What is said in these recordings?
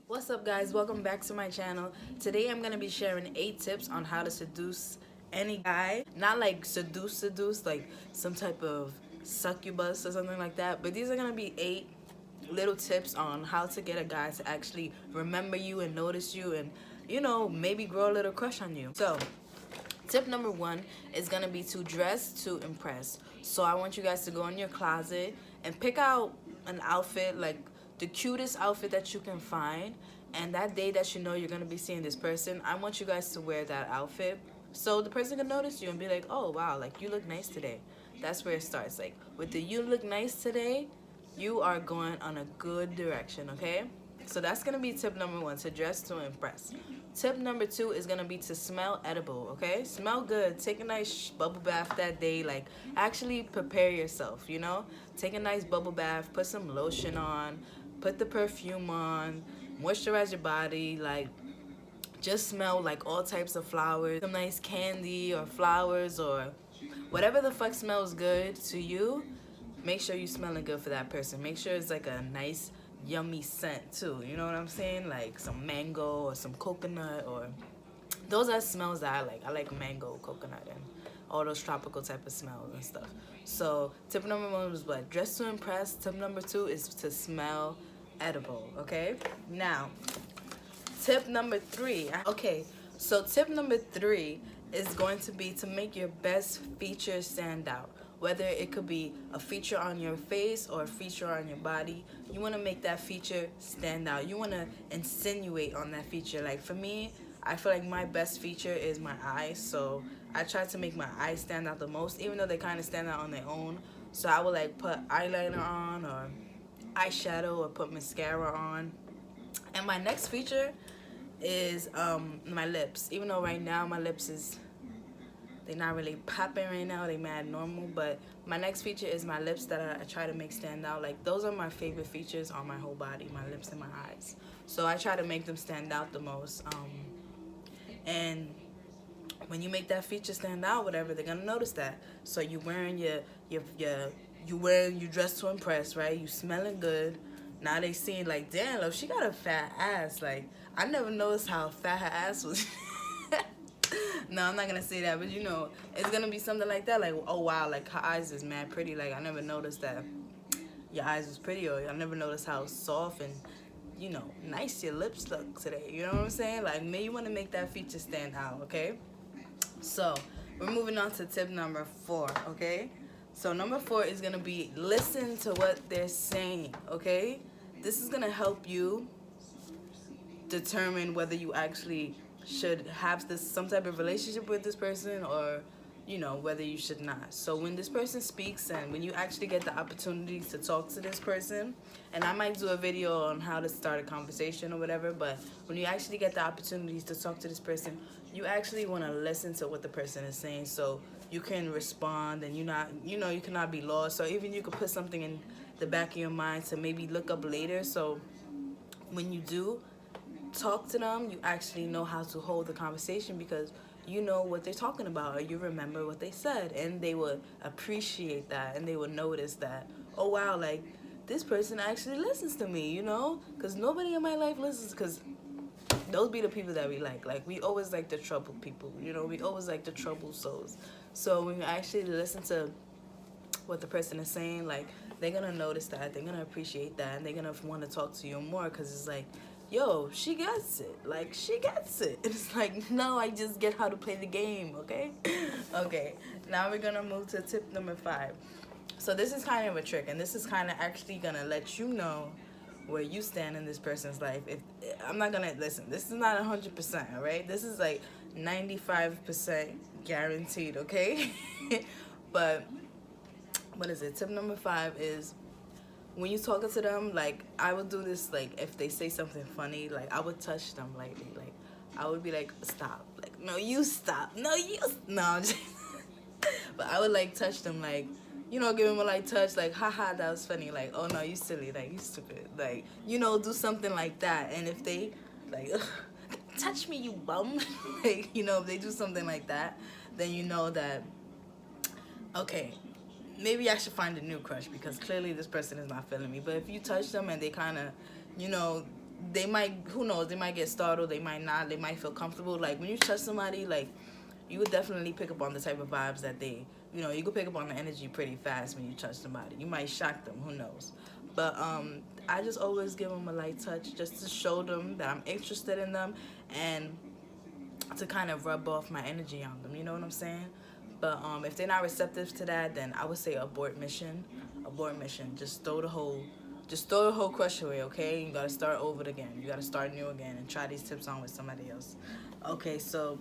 What's up, guys? Welcome back to my channel. Today I'm gonna be sharing 8 tips on how to seduce any guy. Not like seduce like some type of succubus or something like that, but these are gonna be 8 little tips on how to get a guy to actually remember you and notice you and maybe grow a little crush on you. So tip number 1 is gonna be to dress to impress. So I want you guys to go in your closet and pick out an outfit, like the cutest outfit that you can find. And that day that you know you're gonna be seeing this person, I want you guys to wear that outfit so the person can notice you and be like, oh wow, like you look nice today. That's where it starts. Like with the you look nice today, you are going on a good direction, okay? So that's gonna be tip number 1, to dress to impress. Tip number 2 is gonna be to smell edible, okay? Smell good. Take a nice bubble bath that day. Like, actually prepare yourself, you know? Take a nice bubble bath, put some lotion on, put the perfume on, moisturize your body, like, just smell like all types of flowers, some nice candy or flowers or whatever the fuck smells good to you. Make sure you smelling good for that person. Make sure it's like a nice yummy scent too, you know what I'm saying? Like some mango or some coconut, or those are smells that I like. I like mango, coconut, and all those tropical type of smells and stuff. So tip number 1 was what? Dress to impress. Tip number 2 is to smell edible, okay? Now, tip number 3. Okay, so tip number 3 is going to be to make your best feature stand out. Whether it could be a feature on your face or a feature on your body, you want to make that feature stand out. You want to insinuate on that feature. Like for me, I feel like my best feature is my eyes, so I try to make my eyes stand out the most, even though they kind of stand out on their own. So I would like put eyeliner on or eyeshadow or put mascara on. And my next feature is my lips. Even though right now my lips is, they're not really popping right now, they mad normal, but my next feature is my lips that I try to make stand out. Like those are my favorite features on my whole body, my lips and my eyes. So I try to make them stand out the most. And when you make that feature stand out, whatever, they're gonna notice that. So you wearing you dress to impress, right? You smelling good. Now they seeing like, damn, look, she got a fat ass. Like I never noticed how fat her ass was. No, I'm not gonna say that, but you know, it's gonna be something like that. Like, oh wow, like her eyes is mad pretty. Like I never noticed that your eyes was pretty, or I never noticed how soft and nice your lips look today. You know what I'm saying? Like, maybe you want to make that feature stand out, okay? So we're moving on to tip number 4, okay? So number 4 is gonna be listen to what they're saying, okay? This is gonna help you determine whether you actually should have some type of relationship with this person, or whether you should not. So when this person speaks and when you actually get the opportunity to talk to this person, and I might do a video on how to start a conversation or whatever, but when you actually get the opportunities to talk to this person, you actually want to listen to what the person is saying so you can respond, and you cannot be lost. Or even you could put something in the back of your mind to maybe look up later, so when you do talk to them, you actually know how to hold the conversation because you know what they're talking about, or you remember what they said, and they would appreciate that, and they would notice that, oh wow, like this person actually listens to me, because nobody in my life listens, because those be the people that we like we always like the troubled people, we always like the troubled souls. So when you actually listen to what the person is saying, like they're gonna notice that, they're gonna appreciate that, and they're gonna want to talk to you more, because it's like, yo, she gets it. Like, she gets it. It's like, no, I just get how to play the game, okay? Okay, now we're gonna move to tip number 5. So this is kind of a trick, and this is kind of actually gonna let you know where you stand in this person's life. If I'm not gonna listen, this is not 100%, all right? This is like 95% guaranteed, okay? But what is it? Tip number 5 is, when you talking to them, like I would do this, like if they say something funny, like I would touch them lightly, like I would be like, stop, like no, you stop, no, you no, I'm just but I would like touch them, like give them a light touch, like haha, that was funny, like oh no, you silly, like you stupid, like do something like that. And if they like, ugh, touch me, you bum, like if they do something like that, then you know that, okay, maybe I should find a new crush, because clearly this person is not feeling me. But if you touch them and they kind of, you know, they might, who knows, they might get startled, they might not, they might feel comfortable. Like when you touch somebody, like you would definitely pick up on the type of vibes that they, you know, you could pick up on the energy pretty fast when you touch somebody. You might shock them, who knows. But I just always give them a light touch just to show them that I'm interested in them and to kind of rub off my energy on them, you know what I'm saying? But if they're not receptive to that, then I would say abort mission. Abort mission. Just throw the whole crush away, okay? You gotta start over again. You gotta start new again and try these tips on with somebody else. Okay, so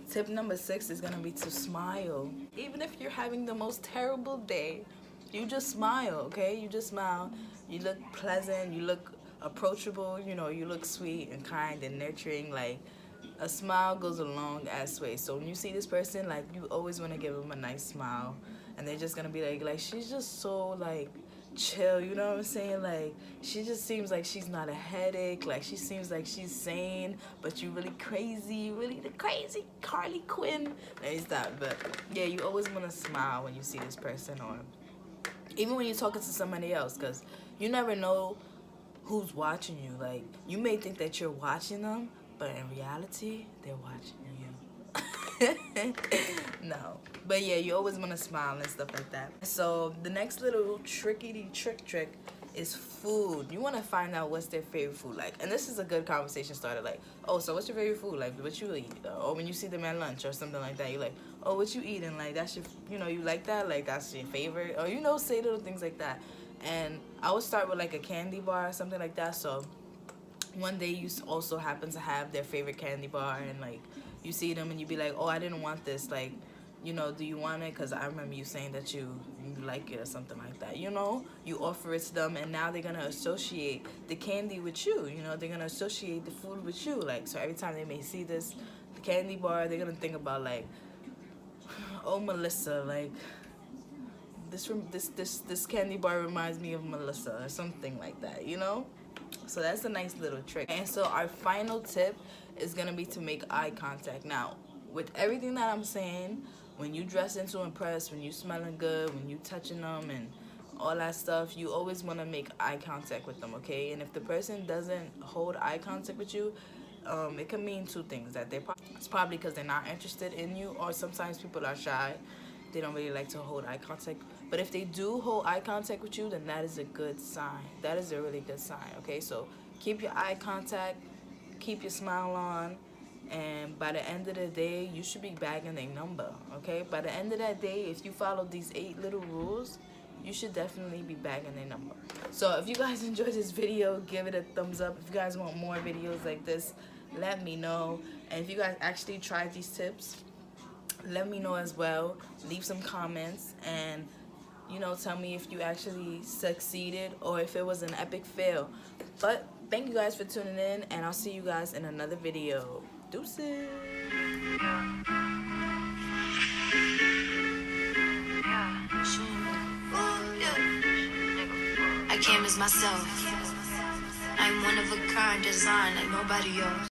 tip number 6 is gonna be to smile. Even if you're having the most terrible day, you just smile, okay? You just smile. You look pleasant. You look approachable. You know, you look sweet and kind and nurturing. Like, a smile goes a long ass way. So when you see this person, like, you always want to give them a nice smile. And they're just gonna be like, she's just so, like, chill, you know what I'm saying? Like, she just seems like she's not a headache. Like, she seems like she's sane, but you really crazy, really the crazy Harley Quinn. Let me stop. But yeah, you always want to smile when you see this person, or even when you're talking to somebody else, because you never know who's watching you. Like, you may think that you're watching them, but in reality, they're watching you. No. But yeah, you always want to smile and stuff like that. So the next little trick is food. You want to find out what's their favorite food like. And this is a good conversation starter. Like, oh, so what's your favorite food? Like, what you eat? Or when you see them at lunch or something like that, you're like, oh, what you eating? Like, that's your, you know, you like that? Like, that's your favorite? Or, you know, say little things like that. And I would start with, like, a candy bar or something like that. So one day you also happen to have their favorite candy bar, and, like, you see them and you be like, oh, I didn't want this. Like, you know, do you want it? Because I remember you saying that you like it or something like that. You know, you offer it to them, and now they're going to associate the candy with you. You know, they're going to associate the food with you. Like, so every time they may see the candy bar, they're going to think about, like, oh, Melissa, like, this candy bar reminds me of Melissa or something like that, you know? So that's a nice little trick. And so our final tip is going to be to make eye contact. Now, with everything that I'm saying, when you dressing to impress, when you smelling good, when you touching them and all that stuff, you always want to make eye contact with them, okay? And if the person doesn't hold eye contact with you, it can mean two things. That it's probably because they're not interested in you, or sometimes people are shy. They don't really like to hold eye contact. But if they do hold eye contact with you, then that is a good sign. That is a really good sign, okay? So keep your eye contact, keep your smile on, and by the end of the day, you should be bagging their number, okay? By the end of that day, if you follow these 8 little rules, you should definitely be bagging their number. So if you guys enjoyed this video, give it a thumbs up. If you guys want more videos like this, let me know. And if you guys actually tried these tips, let me know as well. Leave some comments and, you know, tell me if you actually succeeded or if it was an epic fail. But thank you guys for tuning in, and I'll see you guys in another video. Deuces. I came as myself. I'm one of a kind, design like nobody else.